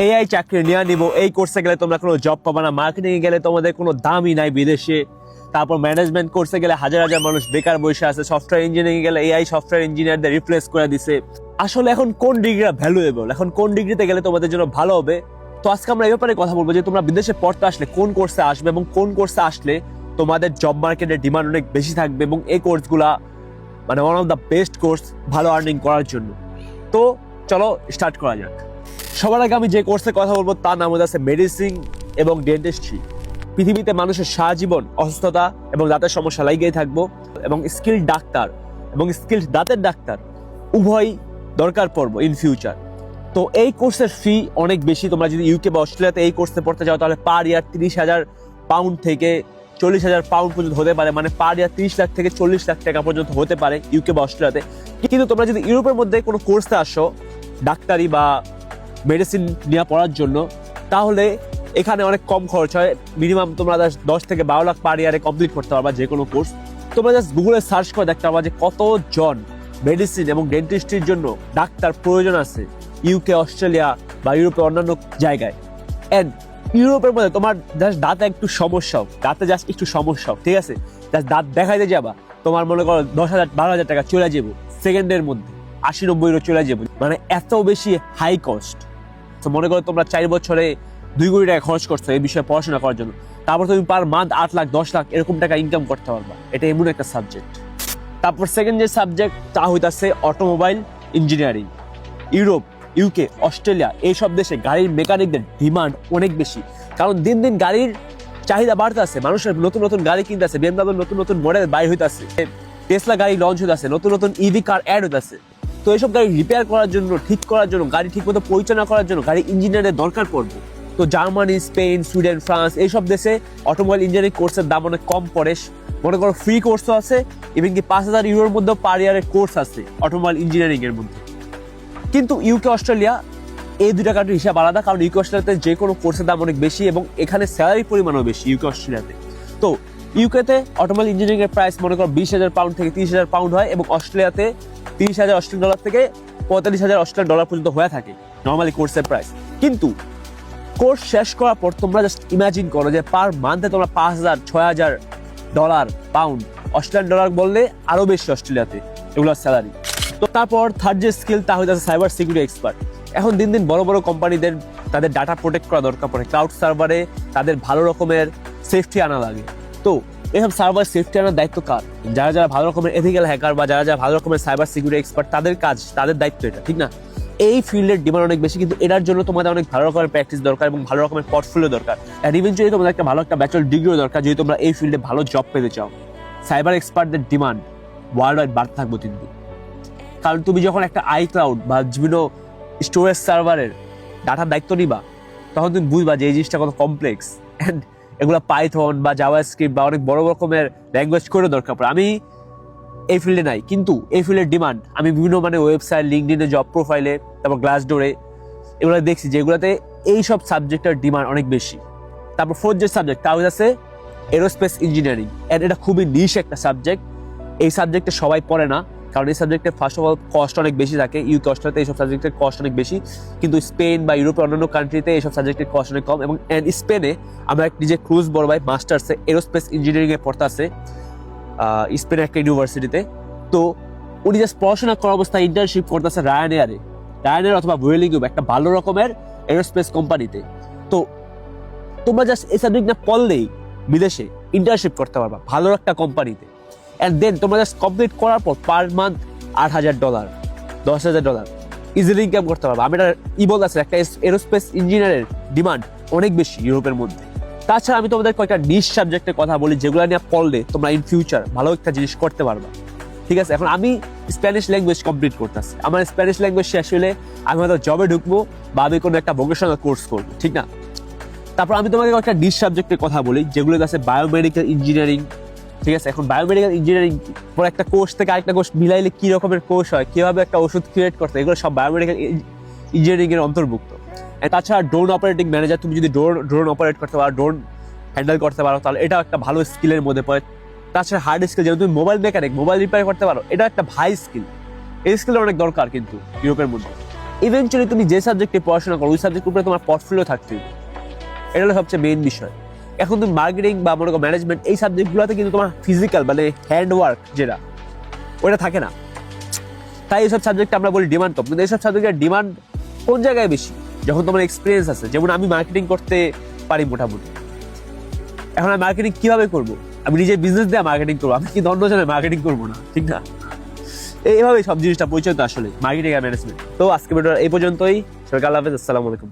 AI চাকরি নিয়ে নিব, এই কোর্সে গেলে তোমরা কোনো জব পাবে না, মার্কেটিং এ গেলে তোমাদের কোনো দামই নাই বিদেশে। তারপর ম্যানেজমেন্ট কোর্সে গেলে হাজার হাজার মানুষ বেকার বসে আছে, সফটওয়্যার ইঞ্জিনিয়ারিং গেলে এআই সফটওয়্যার ইঞ্জিনিয়ারদের রিপ্লেস করে দিছে। আসলে এখন কোন ডিগ্রিটা ভ্যালুয়েবল, এখন কোন ডিগ্রিতে গেলে তোমাদের জন্য ভালো হবে? তো আজকে আমরা এই ব্যাপারে কথা বলবো যে তোমরা বিদেশে পড়তে আসলে কোন কোর্সে আসবে এবং কোন কোর্সে আসলে তোমাদের জব মার্কেটের ডিমান্ড অনেক বেশি থাকবে এবং এই কোর্সগুলা মানে one of the best course ভালো আর্নিং করার জন্য। তো চলো স্টার্ট করা যাক। সবার আগে আমি যে কোর্সের কথা বলবো তার নাম হচ্ছে মেডিসিন এবং ডেন্টিস্ট্রি। পৃথিবীতে মানুষের সারা জীবন অসুস্থতা এবং দাঁতের সমস্যা লাগিয়েই থাকবো এবং স্কিল ডাক্তার এবং স্কিল দাঁতের ডাক্তার উভয় দরকার পড়বো ইন ফিউচার। তো এই কোর্সের ফি অনেক বেশি। তোমরা যদি ইউকে বা অস্ট্রেলিয়াতে এই কোর্সে পড়তে যাও তাহলে পার ইয়ার 30,000 পাউন্ড থেকে 40,000 পাউন্ড পর্যন্ত হতে পারে, মানে পার ইয়ার 30 লাখ থেকে 40 লাখ টাকা পর্যন্ত হতে পারে ইউকে বা অস্ট্রেলিয়াতে। কিন্তু তোমরা যদি ইউরোপের মধ্যে কোনো কোর্সে আসো ডাক্তারি বা মেডিসিন নিয়ে পড়ার জন্য, তাহলে এখানে অনেক কম খরচ হয়। মিনিমাম তোমরা 10 থেকে 12 লাখ পার ইয়ারে কমপ্লিট করতে পারবা যে কোনো কোর্স। তোমরা জাস্ট গুগলে সার্চ করে দেখতে পারবা যে কতজন মেডিসিন এবং ডেন্টিস্ট্রির জন্য ডাক্তার প্রয়োজন আছে ইউকে, অস্ট্রেলিয়া বা ইউরোপের অন্যান্য জায়গায়। এন্ড ইউরোপের মধ্যে তোমার জাস্ট দাঁতে একটু সমস্যা হোক, দাঁতে জাস্ট একটু সমস্যা হোক, ঠিক আছে, জাস্ট দাঁত দেখাইতে যাবা, তোমার মনে করো 10,000 12,000 টাকা চলে যাবো সেকেন্ডের মধ্যে, 80-90 ইউরো চলে যাবো, মানে এত বেশি হাই কস্ট। তো মনে করো তোমরা 4 বছরে 2 কোটি টাকা খরচ করছো এই বিষয়ে পড়াশোনা করার জন্য, তারপর তুমি পার মান্থ 8 লাখ 10 লাখ এরকম টাকা ইনকাম করতে পারবা। এটা এমন একটা সাবজেক্ট। তারপর সেকেন্ড যে সাবজেক্ট তা হইতাছে automobile engineering. Europe, UK, Australia এইসব দেশে গাড়ির মেকানিকদের ডিমান্ড অনেক বেশি, কারণ দিন দিন গাড়ির চাহিদা বাড়তেছে, মানুষের নতুন নতুন গাড়ি কিনতেছে, বিএমডব্লিউ নতুন নতুন মডেল বাইর হইতাছে, টেসলা গাড়ি লঞ্চ হইতাছে, নতুন নতুন ইভি কার অ্যাড হইতাছে। তো এইসব গাড়ি রিপেয়ার করার জন্য, ঠিক করার জন্য, গাড়ি ঠিকমতো পরিচালনা করার জন্য গাড়ি ইঞ্জিনিয়ারের দরকার পড়বে। তো জার্মানি, স্পেন, সুইডেন, ফ্রান্স এইসব দেশে অটোমোবাইল ইঞ্জিনিয়ারিং কোর্সের দাম অনেক কম পড়ে। মনে করো ফ্রি কোর্সও আছে, ইভেন কি 5,000 ইউরোর মধ্যে পার ইয়ারের কোর্স আছে অটোমোবাইল ইঞ্জিনিয়ারিং এর মধ্যে। কিন্তু ইউকে, অস্ট্রেলিয়া এই দুইটা কান্ট্রির হিসাব আলাদা, কারণ ইউকে অস্ট্রেলিয়াতে যে কোনো কোর্সের দাম অনেক বেশি এবং এখানে স্যালারির পরিমাণও বেশি ইউকে অস্ট্রেলিয়াতে। তো ইউকেতে অটোমোবাইল ইঞ্জিনিয়ারিং এর প্রাইস মনে করো 20,000 পাউন্ড থেকে 30,000 পাউন্ড হয় এবং অস্ট্রেলিয়াতে 30,000 অস্ট্রেলিয়ান ডলার থেকে 45,000 অস্ট্রেলিয়ান ডলার পর্যন্ত হয়ে থাকে নর্মালি কোর্সের প্রাইস। কিন্তু কোর্স শেষ করার পর তোমরা জাস্ট ইমাজিন করো যে পার মান্থে তোমরা 5,000 6,000 ডলার পাউন্ড অস্ট্রেলিয়ান ডলার বললে আরো বেশি অস্ট্রেলিয়াতে এগুলোর স্যালারি। তো তারপর থার্ড যে স্কিল তা হয়ে যাচ্ছে সাইবার সিকিউরিটি এক্সপার্ট। এখন দিন দিন বড় বড় কোম্পানিদের তাদের ডাটা প্রোটেক্ট করা দরকার পড়ে, ক্লাউড সার্ভারে তাদের ভালো রকমের সেফটি আনা লাগে। তো এইসব সার্ভার সেফটি আনার দায়িত্ব কার? যারা যারা ভালো রকমের এথিক্যাল হ্যাকার বা যারা যারা ভালো রকমের সাইবার সিকিউরিটি এক্সপার্ট, তাদের কাজ, তাদের দায়িত্ব এটা, ঠিক না? এই ফিল্ডের ডিমান্ড অনেক বেশি, কিন্তু এটার জন্য তোমাদের অনেক ভালো রকমের প্র্যাকটিস দরকার এবং ভালো রকমের পোর্টফোলিও দরকার, আর ইভেন্চুয়ালি তোমাদের একটা ভালো একটা ব্যাচেলর ডিগ্রিও দরকার যদি তোমরা এই ফিল্ডে ভালো জব পেতে চাও। সাইবার এক্সপার্টদের ডিমান্ড ওয়ার্ল্ড ওয়াইড বাড়তে থাকবো দিন দিন, কারণ তুমি যখন একটা আইক্লাউড বা বিভিন্ন স্টোরেজ সার্ভারের ডাটার দায়িত্ব নিবা তখন তুমি বুঝবা যে এই জিনিসটা কত কমপ্লেক্স, অ্যান্ড এগুলো পাইথন বা জাভাস্ক্রিপ্ট বা অনেক বড় রকমের ল্যাঙ্গুয়েজ করে দরকার পড়ে। আমি এই ফিল্ডে নাই, কিন্তু এই ফিল্ডের ডিমান্ড আমি বিভিন্ন মানে ওয়েবসাইট, লিঙ্কডইনে, জব প্রোফাইলে, তারপর গ্লাসডোরে এগুলো দেখছি যেগুলোতে এইসব সাবজেক্টের ডিমান্ড অনেক বেশি। তারপর ফোর্থ যে সাবজেক্ট তা হচ্ছে এরোস্পেস ইঞ্জিনিয়ারিং, এন্ড এটা খুবই নিশ একটা সাবজেক্ট। এই সাবজেক্টে সবাই পড়ে না, কারণ এই সাবজেক্টে ফার্স্ট অফ অল কস্ট অনেক বেশি থাকে। ইউকে, অস্ট্রেলিয়াতে এইসব সাবজেক্টের কস্ট অনেক বেশি, কিন্তু স্পেন বা ইউরোপের অন্যান্য কান্ট্রিতে এইসব সাবজেক্টের কস্ট অনেক কম। এবং স্পেনে আমরা নিজে ক্রুজ বড় ভাই মাস্টার্সে এরোস্পেস ইঞ্জিনিয়ারিং এ পড়তে আছে স্পেনের একটা ইউনিভার্সিটিতে। তো উনি জাস্ট পড়াশোনা করা অবস্থায় ইন্টার্নশিপ করতেছে রায়ানএয়ার অথবা ভুয়েলিং, একটা ভালো রকমের এরোস্পেস কোম্পানিতে। তো তোমরা জাস্ট এই সাবজেক্ট না পড়লেই বিদেশে ইন্টার্নশিপ করতে পারবা ভালো একটা কোম্পানিতে, অ্যান্ড দেন তোমরা জাস্ট কমপ্লিট করার পর per month 8,000 dollar 10,000 dollar easily income করতে পারবা। আমি এটা বলতেছি, একটা এরোস্পেস ইঞ্জিনিয়ারের ডিমান্ড অনেক বেশি ইউরোপের মধ্যে। তাছাড়া আমি তোমাদের কয়েকটা নিশ সাবজেক্টের কথা বলি যেগুলো নিয়ে পড়লে তোমরা ইন ফিউচার ভালো একটা জিনিস করতে পারবা, ঠিক আছে? এখন আমি স্প্যানিশ ল্যাঙ্গুয়েজ কমপ্লিট করতেছি, আমার স্প্যানিশ ল্যাঙ্গুয়েজ শেষ হলে আমি হয়তো জবে ঢুকবো বা আমি কোনো একটা ভোকেশনাল কোর্স করবো, ঠিক না? তারপর আমি তোমাকে কয়েকটা নিশ সাবজেক্টের কথা বলি যেগুলো আছে বায়োমেডিক্যাল ইঞ্জিনিয়ারিং, ঠিক আছে? এখন বায়োমেডিক্যাল ইঞ্জিনিয়ারিং পর একটা কোর্স থেকে আরেকটা কোর্স মিলাইলে কি রকমের কোর্স হয়, কিভাবে একটা ওষুধ ক্রিয়েট করতে, এগুলো সব বায়োমেডিক্যাল ইঞ্জিনিয়ারিং এর অন্তর্ভুক্ত। তাছাড়া ড্রোন অপারেটিং ম্যানেজার, তুমি যদি ড্রোন অপারেট করতে পারো, ড্রোন হ্যান্ডেল করতে পারো, তাহলে এটা একটা ভালো স্কিলের মধ্যে পড়ে। তাছাড়া হার্ড স্কিল, যেমন তুমি মোবাইল মেকানিক, মোবাইল রিপেয়ার করতে পারো, এটা একটা ভাই স্কিল। এই স্কিলের অনেক দরকার কিন্তু ইউরোপের মধ্যে। ইভেনচুয়ালি তুমি যে সাবজেক্টে পড়াশোনা করো ওই সাবজেক্টের উপরে তোমার পোর্টফোলিও থাকতে হবে। এটা হলো সবচেয়ে মেইন বিষয়। এখন তুমি মার্কেটিং বা মনে করো ম্যানেজমেন্ট এই সাবজেক্টগুলোতে কিন্তু তোমার ফিজিক্যাল মানে হ্যান্ড ওয়ার্ক যেটা ওটা থাকে না, তাই এইসব সাবজেক্টে আমরা বলি ডিমান্ড কম। কিন্তু এইসব সাবজেক্টের ডিমান্ড কোন জায়গায় বেশি? যখন তোমার এক্সপিরিয়েন্স আছে। যেমন আমি মার্কেটিং করতে পারি মোটামুটি, এখন আমি মার্কেটিং কিভাবে করবো? আমি নিজের বিজনেস দিয়ে মার্কেটিং করবো, আমি কিন্তু অন্য জনের মার্কেটিং করবো না, ঠিক না? এইভাবেই সব জিনিসটা পরিচয় তো আসলে মার্কেটিং আর ম্যানেজমেন্ট। তো আজকে ভিডিও এই পর্যন্তই। সবাইকে আল্লাহ হাফেজ, আসসালামু আলাইকুম।